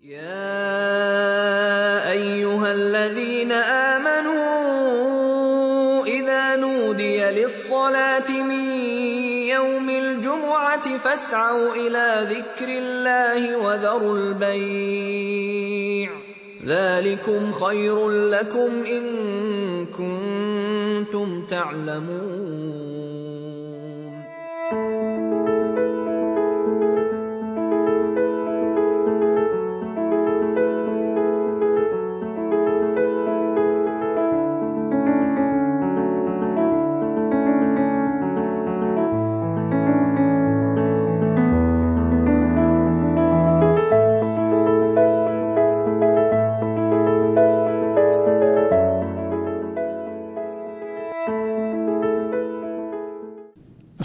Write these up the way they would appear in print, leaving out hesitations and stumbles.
يا أيها الذين آمنوا إذا نودي للصلاة من يوم الجمعة فاسعوا إلى ذكر الله وذروا البيع ذلكم خير لكم إن كنتم تعلمون.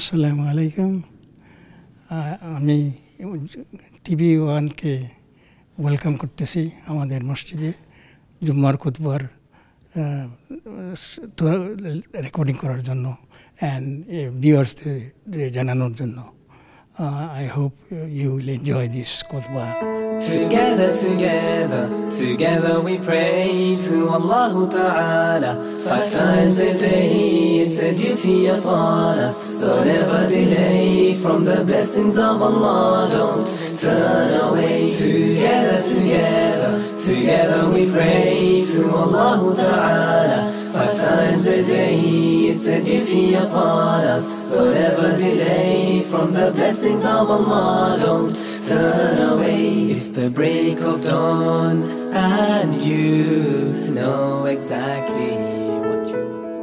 আসসালামু আলাইকুম। আমি টিভি ওয়ানকে ওয়েলকাম করতেছি আমাদের মসজিদে জুম্মার খুতবার রেকর্ডিং করার জন্য অ্যান্ড ভিউয়ার্সদের জানানোর জন্য। I hope you will enjoy this khutbah. Together we pray to Allah Ta'ala 5 times a day, it's a duty upon us. So never delay from the blessings of Allah, don't turn away. Together we pray to Allah Ta'ala 5 times a day, it's a duty upon us. So never delay from the blessings of Allah, don't turn away. It's the break of dawn and you know exactly what you must do.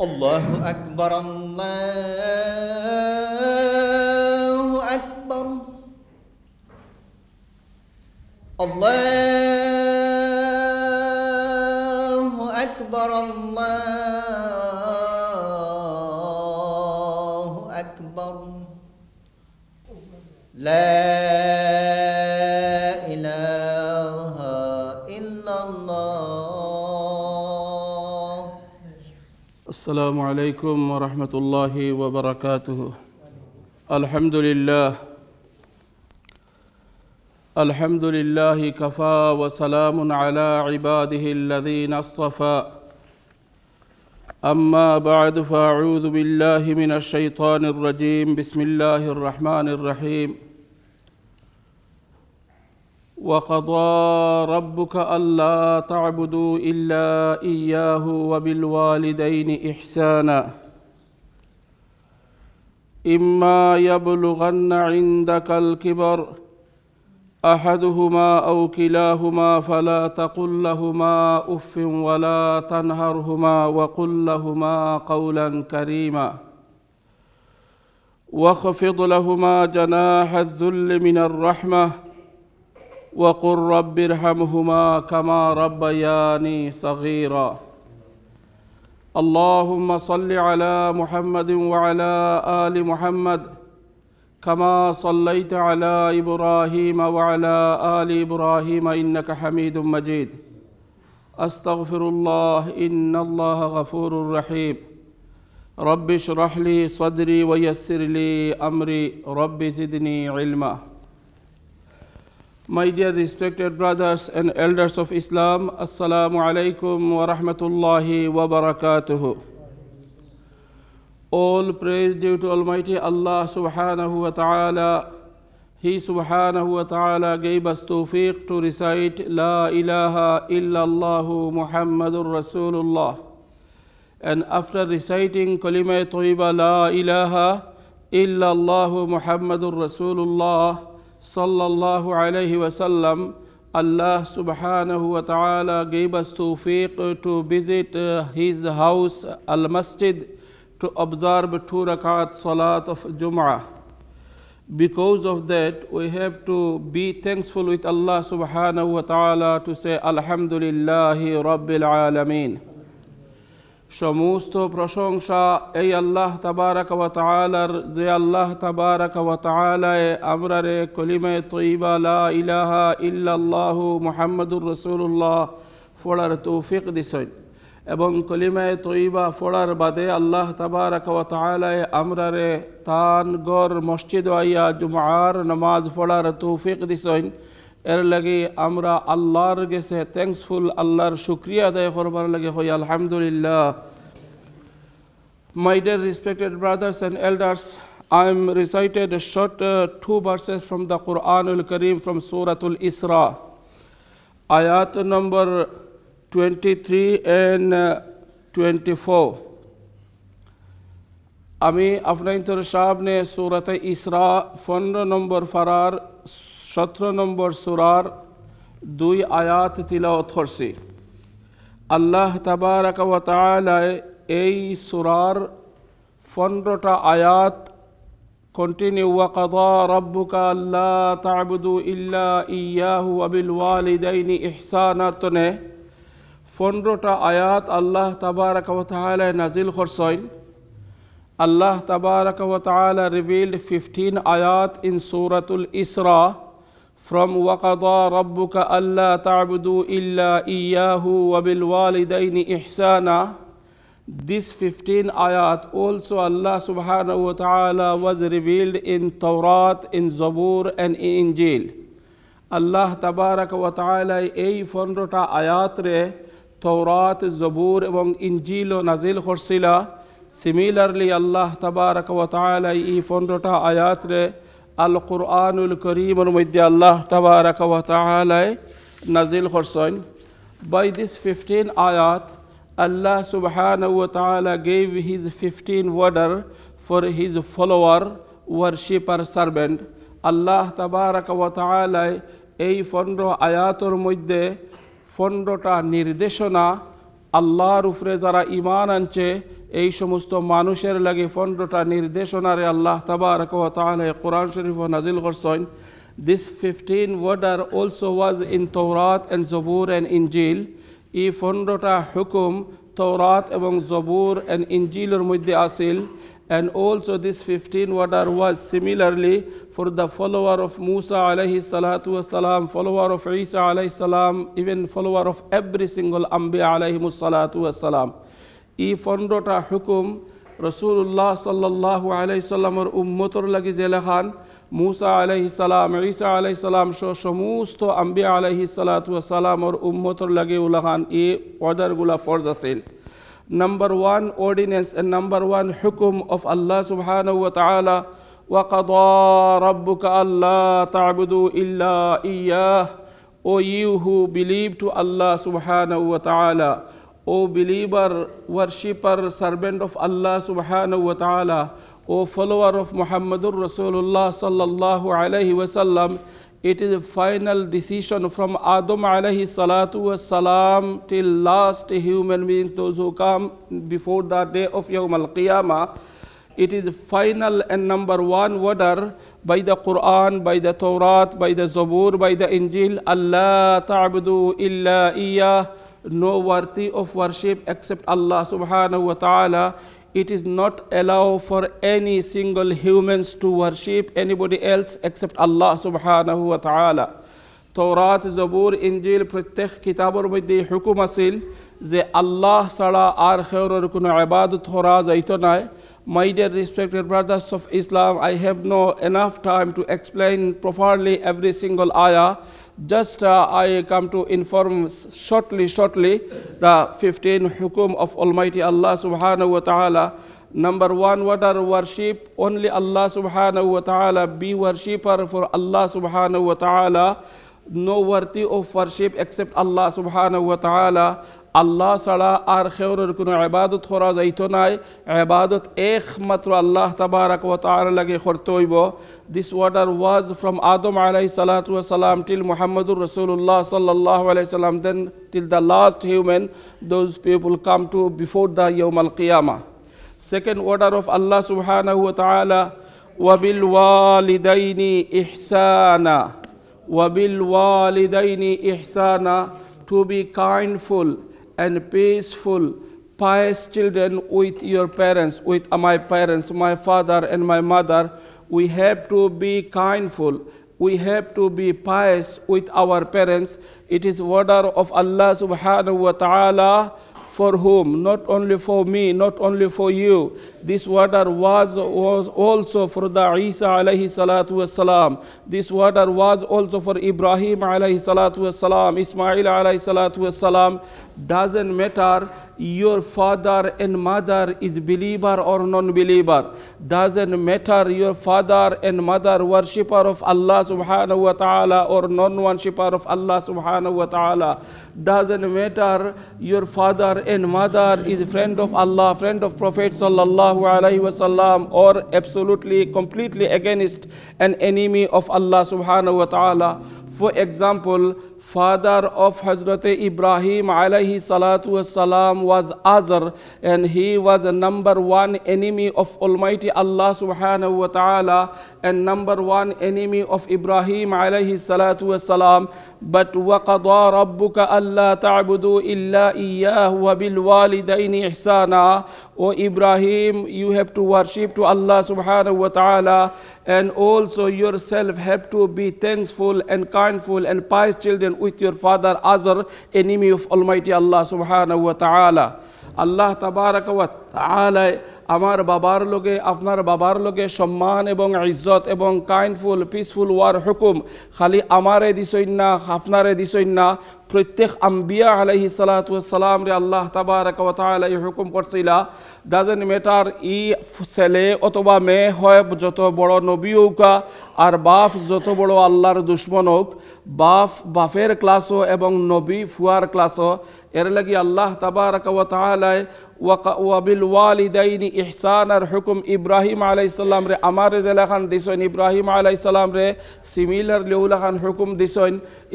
Allahu Akbar, Allahu Akbar, Allahu Akbar, Allahu Akbar. La ilaha illallah. السلام عليكم ورحمة الله وبركاته. الحمد لله كفى وسلام على عباده الذين اصطفى. أما بعد فأعوذ بالله من الشيطان الرجيم. بسم الله الرحمن الرحيم. وقضى ربك ألا تعبدوا إلا إياه وبالوالدين إحسانا إما يبلغن عندك الكبر أحدهما أو كلاهما فلا تقل لهما أف ولا تنهرهما وقل لهما قولا كريما واخفض لهما جناح الذل من الرحمة وقل رب ارحمهما كما ربياني صغيرا. اللهم صل على محمد وعلى آل محمد كما صليت على إبراهيم وعلى آل إبراهيم إنك حميد مجيد. أستغفر الله إن الله غفور رحيم. رب اشرح لي صدري ويسر لي أمري رب زدني علما. My dear respected brothers and elders of Islam, Assalamu alaikum wa rahmatullahi wa barakatuh. All praise due to Almighty Allah subhanahu wa ta'ala. He subhanahu wa ta'ala gave us tawfiq to recite La ilaha illallah Muhammadur Rasulullah. And after reciting Kalima Tayyiba La ilaha illallah Muhammadur Rasulullah sallallahu alayhi wa sallam, Allah subhanahu wa ta'ala gave us tawfiq to visit his house al-masjid to observe 2 rakat salat of Jum'ah. Because of that, we have to be thankful with Allah subhanahu wa ta'ala to say Alhamdulillahi Rabbil Alameen. সমস্ত প্রশংসা এই আল্লাহ তাবারাক ওয়া তাআলার, যে আল্লাহ তাবারাক ওয়া তাআলায় আমরারে কলিমা তয়্যিবা লা ইলাহা ইল্লাল্লাহু মুহাম্মাদুর রাসূলুল্লাহ পড়ার তৌফিক দিছেন এবং কলিমা তয়্যিবা পড়ার বাদে আল্লাহ তাবারাক ওয়া তাআলায় আমরারে তান গর মসজিদ আইয়া জুমআর নামাজ পড়ার তৌফিক দিছেন। এর লাগে আমরা আল্লাহর কাছে থ্যাঙ্কসফুল, আল্লাহর শুকরিয়া আদায় করবার লাগে হই আলহামদুলিল্লাহ। My dear respected brothers and elders, I am recited a short 2 verses from the Quran al-Kareem from Surah Al-Isra, ayat number 23 and 24. আমি আপনার সামনে সূরাত ইসরা 15 নম্বর ফারার 17 নম্বর সূরার 2 আয়াত তিলাওয়াত করছি। আল্লাহ তাবারাক ওয়া তাআলা এই সূরার 15টা আয়াত কন্টিনিউ ওয়া কাদা রাব্বুকা আল্লা তা'বুদু ইল্লা ইয়াহু ওয়া বিল ওয়ালিদাইনি ইহসানা তনে 15টা আয়াত আল্লাহ তাবারাক ওয়া তাআলা নাজিল করছেন। Allah Tabaraka wa Ta'ala revealed 15 ayat in Suratul Isra from وَقَضَى رَبُّكَ أَلَّا تَعْبُدُوا إِلَّا إِيَّاهُ وَبِالْوَالِدَيْنِ إِحْسَانًا. This 15 ayat also Allah Subhanahu wa Ta'ala was revealed in Tawrat, in Zabur and in Injil. Allah Tabaraka wa Ta'ala এই 15টা আয়াত রে Tawrat, Zabur এবং Injil নাজিল করছিলা। Similarly, Allah Tabaraka wa Ta'ala এই 15টা আয়াত রে আল কুরআনুল কারীমের মধ্যে আল্লাহ Tabaraka wa Ta'ala নাজিল করছেন। By this 15 ayat, Allah Subhanahu wa Ta'ala gave his 15 order for his follower, worshipper, servant. Allah Tabaraka wa Ta'ala এই 15 আয়াতের মধ্যে 15টা নির্দেশনা আল্লাহর উপরে যারা ঈমান আনছে এই সমস্ত মানুষের লাগে 15টা নির্দেশনারে আল্লাহ তাবারাকা ওয়া তাআলা কোরআন শরীফ নাজিল করছেন। This 15 order also was in Tawrat and Zabur and Injil. এই 15টা হুকুম তওরাত এবং জবুর and ইনজিলের মধ্যে আছিল। And also this 15 order was similarly for the follower of Musa alayhi salatu wassalam, follower of Isa alayhi salam, even follower of every single Anbiya alayhi salatu wassalam. এই 15টা হুকুম রাসূলুল্লাহ সাল্লাল্লাহু আলাইহি সাল্লামের উম্মতর লাগি জেলাখান মুসা আলাইহিস সালাম, ঈসা আলাইহিস সালাম সহ সমস্ত আম্বিয়া আলাইহিস সালাতু ওয়াস সালামের উম্মতর লাগি উলাখান এই অর্ডারগুলা ফরজ আছিল। Number 1 ordinance and number 1 hukum of Allah subhanahu wa ta'ala, وَقَضَى رَبُّكَ أَلَّا تَعْبُدُوا إِلَّا إِيَّاهُ. O you who believe to Allah subhanahu wa ta'ala, O believer, worshipper, servant of Allah subhanahu wa ta'ala, O follower of Muhammadur Rasulullah sallallahu alayhi wa sallam, it is a final decision from Adam alayhi salatu wa salam till last human beings, those who come before the day of Yawm al-Qiyamah. It is final and number 1 order by the Quran, by the Tawrat, by the Zabur, by the Injil, Allah ta'budu illa iyyah. No worthy of worship except Allah subhanahu wa ta'ala. It is not allowed for any single humans to worship anybody else except Allah subhanahu wa ta'ala. Tawrat, Zabur, Injil প্রত্যেক কিতাবের মধ্যে হুকুম আছিল যে আল্লাহ ছাড়া আর খেউরের কোনো ইবাদত করা যাইত না। My dear respected brothers of Islam, I have no enough time to explain properly every single ayah. Just I come to inform shortly the 15 hukum of Almighty Allah subhanahu wa ta'ala. Number 1 order, worship only Allah subhanahu wa ta'ala. Be worshipper for Allah subhanahu wa ta'ala. No worthy of worship except Allah subhanahu wa ta'ala. Allah ছাড়া আর খেউরের কোনো ইবাদত করা যাইত নাই। ইবাদত একমাত্র আল্লাহ তাবারাক ওয়া তাআলা লাগে করতে হইব। This order was from Adam alayhi salatu wa salam till Muhammadur Rasulullah sallallahu alayhi salam, then till the last human, those people come to before the Yawm al-Qiyamah. Second order of Allah subhanahu wa ta'ala, وَبِالْوَالِدَيْنِ إِحْسَانًا. وَبِالْوَالِدَيْنِ إِحْسَانًا, to be kindful and peaceful, pious children with your parents, with my parents, my father and my mother. We have to be kindful. We have to be pious with our parents. It is order of Allah subhanahu wa ta'ala for whom? Not only for me, not only for you. This water was also for the Isa alayhi salatu wassalam. This water was also for Ibrahim alayhi salatu wassalam, Ismail alayhi salatu wassalam. Doesn't matter your father and mother is believer or non-believer. Doesn't matter your father and mother worshipper of Allah subhanahu wa ta'ala or non-worshipper of Allah subhanahu wa ta'ala. Doesn't matter your father and mother is friend of Allah, friend of Prophet sallallahu alaihi wasallam, or absolutely completely against an enemy of Allah subhanahu wa ta'ala. For example, father of Hazrat Ibrahim alayhi salatu wassalam was Azar, and he was a number one enemy of Almighty Allah subhanahu wa ta'ala and number one enemy of Ibrahim alayhi salatu wassalam. But وَقَضَى رَبُّكَ أَلَّا تَعْبُدُوا إِلَّا إِيَّاهُ وَبِالْوَالِدَيْنِ إِحْسَانًا. O Ibrahim, you have to worship to Allah subhanahu wa ta'ala, and also yourself have to be thankful and kindful and pious children with your father Azar, enemy of Almighty Allah subhanahu wa ta'ala. Allah tabaraka wa ta'ala আমার বাবার লগে আপনার বাবার লগে সম্মান এবং ইজ্জত এবং কাইন্ডফুল পিসফুল ওয়ার হুকুম খালি আমারে দিছইন না আপনারে দিছইন না প্রত্যেক আম্বিয়া আলাইহিস সালাতু ওয়াস সালাম রে আল্লাহ তাবারাকা ওয়া তাআলা এই হুকুম করছিলা। ডাজেন্ট ম্যাটার ই ছেলে অথবা মেয়ে হয় যত বড় নবী হোক আর বাপ যত বড় আল্লাহর দুশমন হোক, বাপের ক্লাসও এবং নবী ফুয়ার ক্লাসও, এর লাগি আল্লাহ তাবারাকা ওয়া তাআলা ওয়াবিল ওয়ালিদাইনি ইহসানার হুকুম ইব্রাহিম আলাইহিস সালাম রে আমার জেলাখান দিছেন। ইব্রাহিম আলাইহিস সালাম রে সিমিলার লেউলাখান হুকুম দিছেন।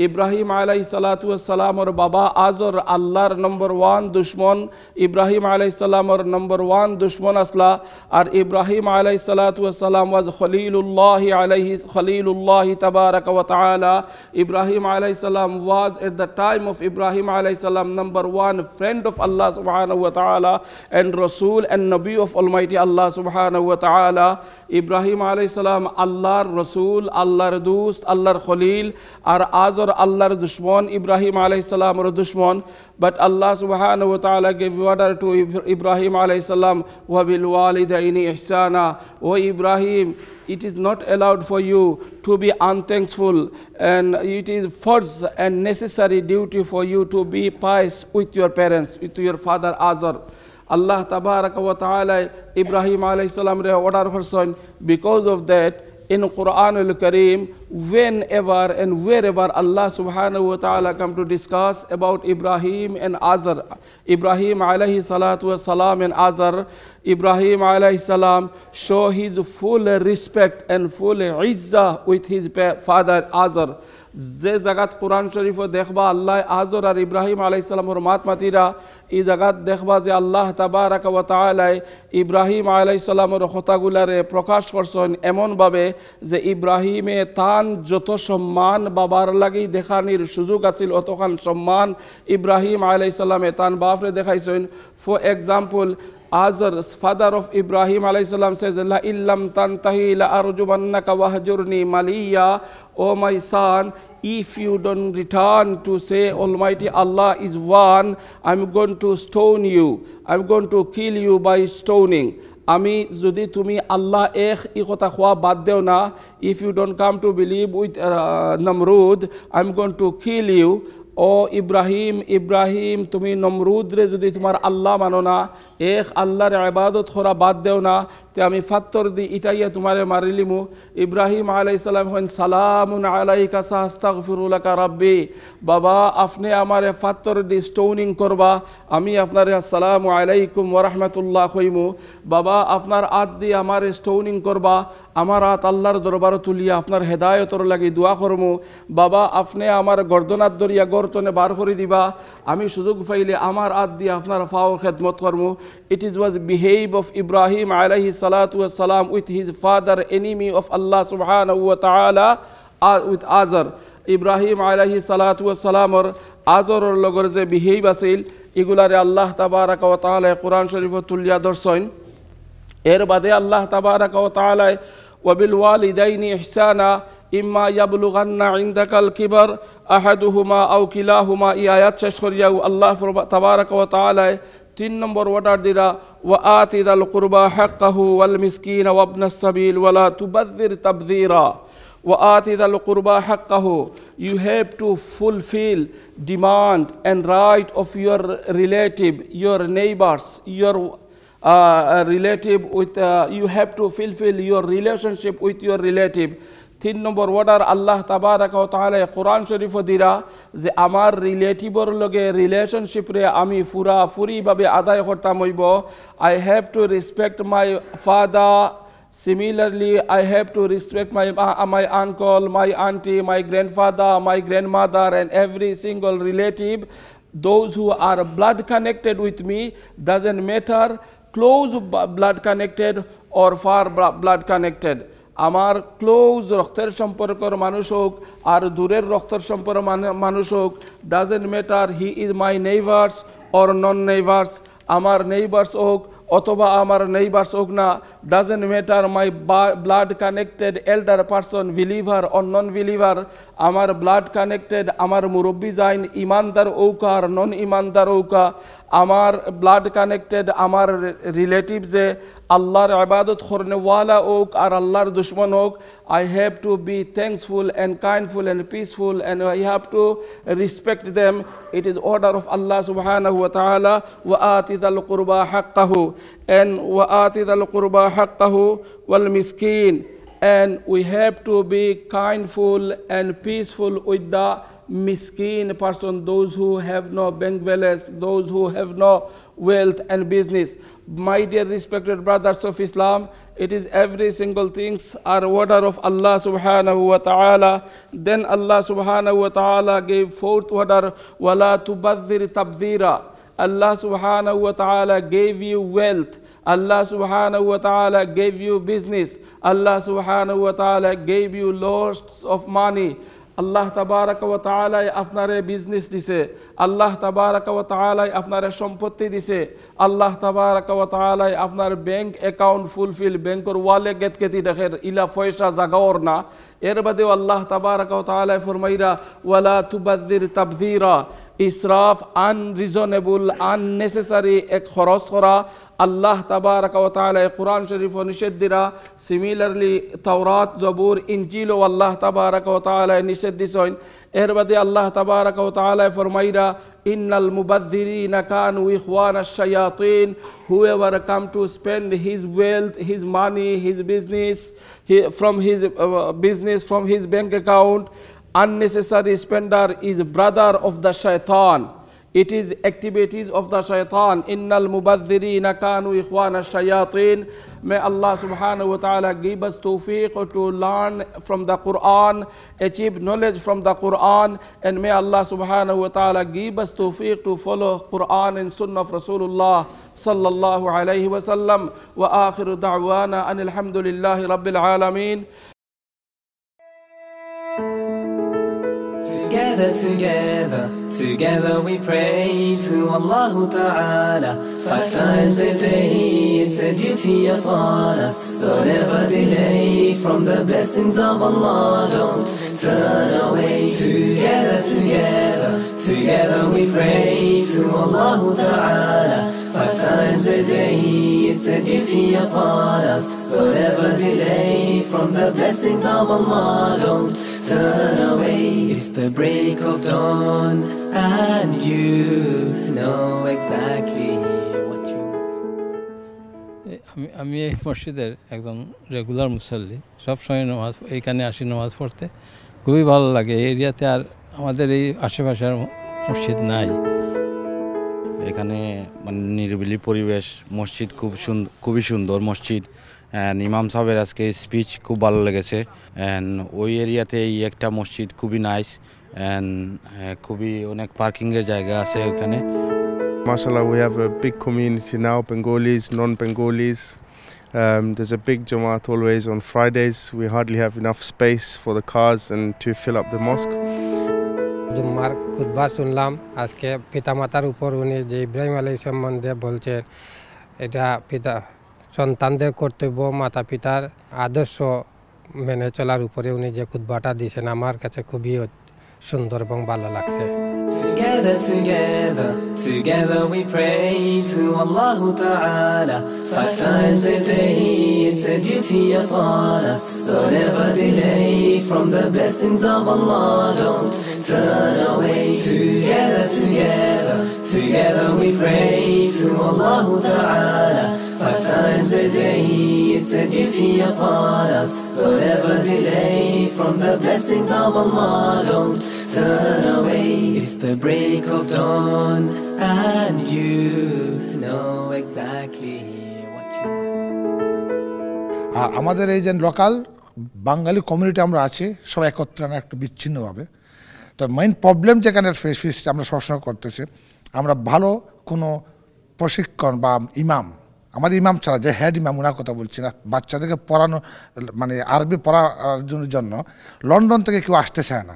ইব্রাহিম আলাইহিস সালাতু ওয়াস সালামর বাবা আজর আল্লাহর নম্বর ওয়ান দুশমন, ইব্রাহিম আলাইহিস সালামর নম্বর ওয়ান দুশমন আসলা। আর ইব্রাহিম আলাইহিস সালাতু ওয়াস সালাম ওয়াজ খলিলুল্লাহ তাবারাকা ওয়া তাআলা। Ibrahim alayhi salam was at the time of Ibrahim alayhi salam number one friend of Allah subhanahu wa ta'ala and Rasul and Nabi of Almighty Allah subhanahu wa ta'ala. Ibrahim alayhi salam Allah's Rasul, Allah's Dost, Allah's Khalil, R Azar Allah's Dushman, Ibrahim alayhi salam or Dushman. But Allah subhanahu wa ta'ala gave order to Ibrahim alayhi salam, wa bil walidaini ihsana. O Ibrahim, it is not allowed for you to be unthankful, and it is first and necessary duty for you to be pious with your parents, with your father Azar. Allah tabaraka wa ta'ala Ibrahim alayhi salam re order person. Because of that, in Quran al-Kareem, whenever and wherever Allah subhanahu wa ta'ala come to discuss about Ibrahim and Azar, Ibrahim alayhi salatu wa salam and Azar, Ibrahim alayhi salam show his full respect and full izzah with his father Azar. যে জায়গাত কোরআন শরীফও দেখবা আল্লাহ আজর আর ইব্রাহিম আলাইহিস সালামর মাতমাতিরা এই জায়গাত দেখবা যে আল্লাহ তাবারাকা ওয়া তাআলা ইব্রাহিম আলাইহিস সালামর কথাগুলারে প্রকাশ করছেন এমনভাবে যে ইব্রাহিমে তান যত সম্মান বাবার লাগি দেখানির সুযোগ আছিল অতখান সম্মান ইব্রাহিম আলাইহিস সালামে তান বাপরে দেখাইছেন। For example, Azar, father of Ibrahim alayhi salam, says, La illam tantahi la arjumannaka wahjurni maliya. O my son, if you don't return to say Almighty Allah is one, I'm going to stone you. I'm going to kill you by stoning. আমি যদি তুমি আল্লাহ এক ই কথা খোয়া বাদ দেও না, if you don't come to believe with Namrud, I'm going to kill you. ও ইব্রাহিম তুমি নমরুদরে যদি তোমার আল্লাহ মানো না, এক আল্লাহর ইবাদত করা বাদ দেও না, তে আমি ফাত্তর দি ইটাইয়া তোমারে মারিলিমু। ইব্রাহিম আলাইহিস সালাম হন সালামুন আলাইকা সাস্তাগফিরু লাকা রাব্বি। বাবা আপনি আমারে ফাত্তর দি স্টোনিং করবা, আমি আপনারে আসসালামু আলাইকুম ওয়া রাহমাতুল্লাহ কইমু। বাবা আপনার আত দি আমারে স্টোনিং করবা, আমার আত আল্লাহর দরবারে তুলিয়া আপনার হেদায়েতর লাগি দোয়া করমু। বাবা আপনি আমার গর্দনাত দরিয়া গর্তনে বার করে দিবা, আমি সুযোগ পাইলে আমার আত দিয়ে আপনার ফাও খেদমত করমু। It was behave of Ibrahim alayhi salatu wa salam with his father, enemy of Allah subhanahu wa ta'ala, with Azar. Ibrahim alayhi salatu wa salam or Azar or লগর যে behave আছিল এগুলারে আল্লাহ তাবারাকা ওয়া তাআলা কোরআন শরীফে তুলিয়া ধরছেন। এর বাদে আল্লাহ তাবারাকা ওয়া তাআলা ওয়াবিল ওয়ালিদাইনি ইহসানা ইম্মা ইয়াবলুগান্না ইনদাকাল কিবার আহাদুহুমা আও কিলাহুমা। এই আয়াত শেষ করিয়াও আল্লাহ তাবারাকা ওয়া তাআলা 3 নম্বর অর্ডার দিরা ওয়া আতিদাল কুরবা হাক্কাহু ওয়াল মিসকিন ওয়া ইবনাস সাবিল ওয়া লা তুবাযযির তাবযীরা। وَآتِ ذَا الْقُرْبَى حَقَّهُ. You have to fulfill demand and right of your relative, your neighbors, your relative with you have to fulfill your relationship with your relative. 3 number order আল্লাহ তাবারাকা ওয়া তাআলা কোরআন শরীফ দিরা যে আমার রিলেটিভর লগে রিলেশনশিপ রে আমি পুরাপুরি ভাবে আদায় করতাম হইব। I have to respect my father. Similarly, I have to respect my uncle, my auntie, my grandfather, my grandmother, and every single relative. Those who are blood connected with me, doesn't matter close blood connected or far blood connected. আমার close রক্তের সম্পর্কের মানুষ হোক আর দূরের রক্তের সম্পর্কের মানুষ হোক, doesn't matter he is my neighbours or non neighbours. আমার নেইবার্স হোক অথবা আমার নেইবার্স হোক না, doesn't matter my blood connected এল্ডার person believer or non believer. আমার ব্লাড কানেক্টেড আমার মুরব্বী যাইন ইমানদার ঔকা আর নন ইমানদার ঔকা। আমার ব্লাড কানেক্টেড আমার রিলেটিভ যে আল্লাহর ইবাদত করনেওয়ালা হোক আর আল্লাহর দুশ্মন হোক। I have to be thankful and kindful and peaceful and I have to respect them. It is order of Allah subhanahu wa ta'ala. وَآتِ ذَا الْقُرْبَى حَقَّهُ and وَآتِ ذَا الْقُرْبَى حَقَّهُ وَالْمِسْكِينَ. And we have to be kindful and peaceful with the miskin person, those who have no bank balance, those who have no wealth and business. My dear respected brothers of Islam, it is every single things are order of Allah subhanahu wa ta'ala. Then Allah subhanahu wa ta'ala gave 4th order, وَلَا تُبَذِّرْ تَبْذِيرًا. Allah subhanahu wa ta'ala gave you wealth. Allah subhanahu wa ta'ala gave you business. Allah subhanahu wa ta'ala gave you lots of money. আল্লাহ তাবারাকা ওয়া তাআলা আপনারে business দিছে, আল্লাহ তাবারাকা ওয়া তাআলা আপনারে সম্পত্তি দিছে, আল্লাহ তাবারাকা ওয়া তাআলা আপনার ব্যাংক অ্যাকাউন্ট ফুলফিল ব্যাংকের ওয়ালে গেতকেতি দেখের ইলা পয়সা জাগাওর না। এর বাদেও আল্লাহ তাবারাকা ওয়া তাআলা ফরমাইরা ওয়ালা তুবাযযির তাবযীরা। ইসরাফ আনরিজনেবল আননেসেসারি এক খরচ করা আল্লাহ তাবারাকা ওয়া তাআলা কোরআন শরীফ নিষেধ দিরা। সিমিলারলি তাওরাত জবুর ইনজিল ও আল্লাহ তাবারাকা ওয়া তাআলা নিষেধ দিছেন। এর বাদে আল্লাহ তাবারাকা ওয়া তাআলা ফরমাইরা ইন্নাল মুবাযযিরিনা Kanu ইখওয়ানাশ শায়াতিন। Whoever come to spend his wealth, his money, his business from his bank account, unnecessary spender is brother of the shaitan. It is activities of the shaitan. Innal mubazzirina kanu ikhwana shayatin. May Allah subhanahu wa ta'ala give us tawfiq to learn from the Quran, achieve knowledge from the Quran, and may Allah subhanahu wa ta'ala give us tawfiq to follow Quran and Sunnah of Rasulullah sallallahu alayhi wa sallam. Wa akhiru da'wana anil hamdulillahi rabbil alameen. Together we pray to Allah Ta'ala 5 times a day. It's a duty upon us, so never delay from the blessings of Allah. Don't turn away. Together we pray to Allah Ta'ala 5 times a day. It's a duty upon us, so never delay from the blessings of Allah. Don't turn away. It's the break of dawn and you know exactly what you must do. আমি এই মসজিদের একজন regular মুসল্লি, সবসময় নামাজ এইখানে আসি নামাজ পড়তে, খুবই ভালো লাগে। এই এরিয়াতে আর আমাদের এই আশেপাশে আর মসজিদ নাই। এখানে মানে নিরিবিলি পরিবেশ, মসজিদ খুবই সুন্দর মসজিদ। ইমাম সাহেবের আজকে স্পিচ খুব ভালো লেগেছে। ওই এরিয়াতে এই একটা মসজিদ খুবই নাইস, খুবই অনেক পার্কিংয়ের জায়গা আছে ওখানে। Mashallah, we have a big community now, Bengalis, non-Bengalis. There's a big Jamaat always on Fridays. We hardly have enough space for the cars and to fill up the mosque. জুম্মার খুতবা শুনলাম আজকে পিতামাতার উপর উনি যে ইব্রাহিম আলাইহিস সম্বন্ধে বলছেন, এটা সন্তানদের কর্তব্য মাতা পিতার আদর্শ মেনে চলার উপরে উনি যে খুতবাটা দিয়েছেন আমার কাছে খুবই সুন্দর এবং ভালো লাগছে। Together, together, together we pray to Allah Ta'ala 5 times a day, it's a duty upon us. So never delay from the blessings of Allah, don't turn away. Together, together, together we pray to Allah Ta'ala 5 times a day, it's a duty upon us. So never delay from the blessings of Allah, don't turn away. It's the break of dawn and you know exactly what you must. আর আমাদের এই যে local বাঙালি community আমরা আছি সবাই একত্রে না একটু বিচ্ছিন্নভাবে, তো মেইন প্রবলেম যেখানে ফেস আমরা সবসময় করতেছি, আমরা ভালো কোনো প্রশিক্ষণ বা ইমাম, আমাদের ইমাম ছাড়া যে হেড ইমাম ওনার কথা বলছি না, বাচ্চাদেরকে পড়ানো মানে আরবি পড়ার জন্য লন্ডন থেকে কেউ আসতে চায় না,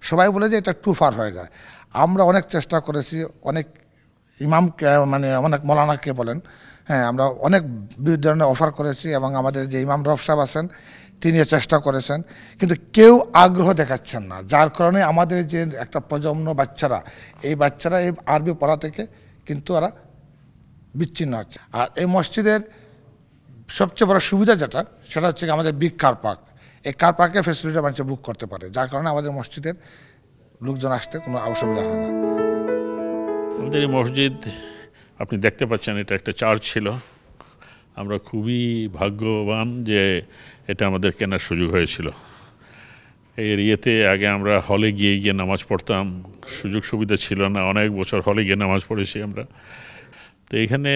সবাই বলে যে এটা টু ফার হয়ে যায়। আমরা অনেক চেষ্টা করেছি, অনেক ইমামকে মানে অনেক মৌলানাকে বলেন, হ্যাঁ আমরা অনেক ধরনের অফার করেছি এবং আমাদের যে ইমাম রফ সাহেব আছেন তিনিও চেষ্টা করেছেন, কিন্তু কেউ আগ্রহ দেখাচ্ছেন না, যার কারণে আমাদের যে একটা প্রজন্ম বাচ্চারা এই আরবি পড়া থেকে কিন্তু ওরা বিচ্ছিন্ন হচ্ছে। আর এই মসজিদের সবচেয়ে বড় সুবিধা যেটা সেটা হচ্ছে আমাদের বিগ কার পার্ক, এই কার পার্কের ফেসিলিটি মানুষ বুক করতে পারে, যার কারণে আমাদের মসজিদের লোকজন আসতে কোনো অসুবিধা হয় না। আমাদের এই মসজিদ আপনি দেখতে পাচ্ছেন এটা একটা চার্চ ছিল, আমরা খুবই ভাগ্যবান যে এটা আমাদের কেনার সুযোগ হয়েছিল। এই এরিয়াতে আগে আমরা হলে গিয়ে নামাজ পড়তাম, সুযোগ সুবিধা ছিল না, অনেক বছর হলে গিয়ে নামাজ পড়েছি আমরা। তো এইখানে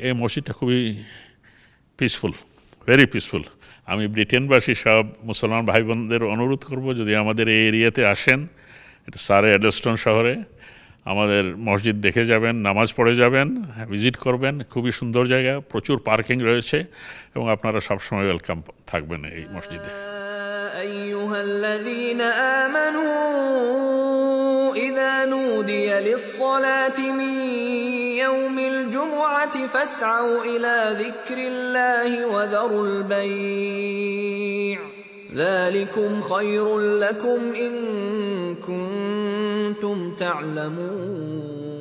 এই মসজিদটা খুবই পিসফুল, ভেরি পিসফুল। আমি ব্রিটেনবাসী সব মুসলমান ভাই বোনদের অনুরোধ করব, যদি আমাদের এই এরিয়াতে আসেন, এটা সারে এডলস্টন শহরে, আমাদের মসজিদ দেখে যাবেন, নামাজ পড়ে যাবেন, ভিজিট করবেন, খুবই সুন্দর জায়গা, প্রচুর পার্কিং রয়েছে এবং আপনারা সবসময় ওয়েলকাম থাকবেন এই মসজিদে। আইয়ুহাল্লাযীনা আমানু ইযা নুদিয়া লিস-সালাতি মিন ইয়াউমিল জুমআতি ফাসআউ ইলা যিকরিল্লাহি ওয়া যারুল বাই', যালিকুম খায়রুল লাকুম ইন কুনতুম তা'লামুন।